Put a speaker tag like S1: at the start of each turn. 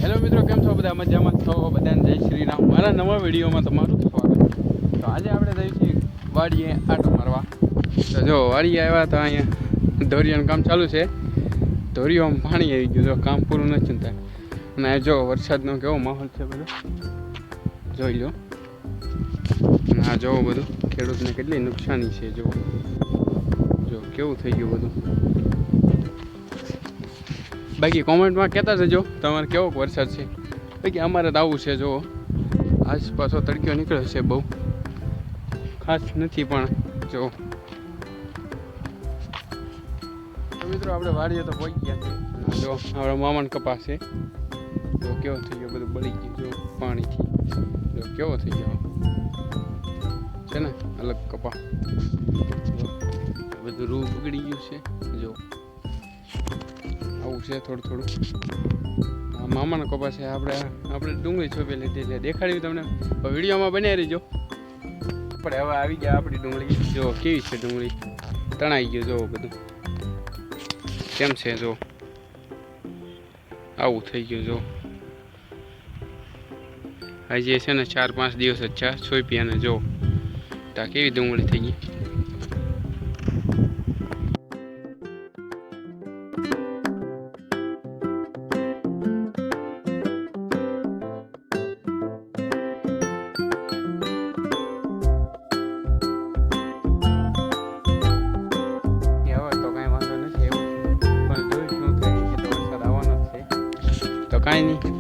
S1: Hello મિત્રો, કેમ છો બધા? મજામાં છો? બધાને જય શ્રી રામ. મારા નવા વિડીયોમાં તમારું સ્વાગત. તો આજે આપણે જઈશું વાડીએ આટો મારવા. તો જો વાડીએ આવ્યા તો અહીંયા ધોરિયાનું કામ ચાલુ છે. ધોરિયામાં પાણી આવી ગયું, જો કામ પૂરું નથી થતા. અને આ જો વરસાદનો કેવો માહોલ છે બધો જોઈ લો. અને આ જોવો બધું ખેડૂતને કેટલી નુકસાની છે. જો કેવું થઈ ગયું બધું. બાકી કોમેન્ટમાં કહેતા જજો તમારે કેવો વરસાદ છે. બાકી અમારે તો આવું છે. જો આજ પાછો તડક્યો નીકળે છે, બહુ ખાસ નથી પણ જો મિત્રો આપણે વાડીએ તો પહોંચી ગયા છે. જો આપણા મામાનો કપાસ છે, જો કેવો થઈ ગયો, બધું બળી ગયું જો પાણીથી. જો કેવો થઈ ગયો છે ને, અલગ કપા. બધું રૂ બગડી ગયું છે. જો આવું છે થોડું થોડું. મામાનો કપાસ છે. આપણે ડુંગળી છોપી લીધી એટલે દેખાડ્યું તમને, વિડીયોમાં બનાવી રહીજો. આપણે હવે આવી ગયા આપણી ડુંગળી. જો કેવી છે ડુંગળી, તણાઈ ગયું. જો બધું કેમ છે, જો આવું થઈ ગયું. જો હજી છે ને 4-5 દિવસ જ છે છોપી, અને જો તા કેવી ડુંગળી થઈ ગઈ. કાંઈ નહીં,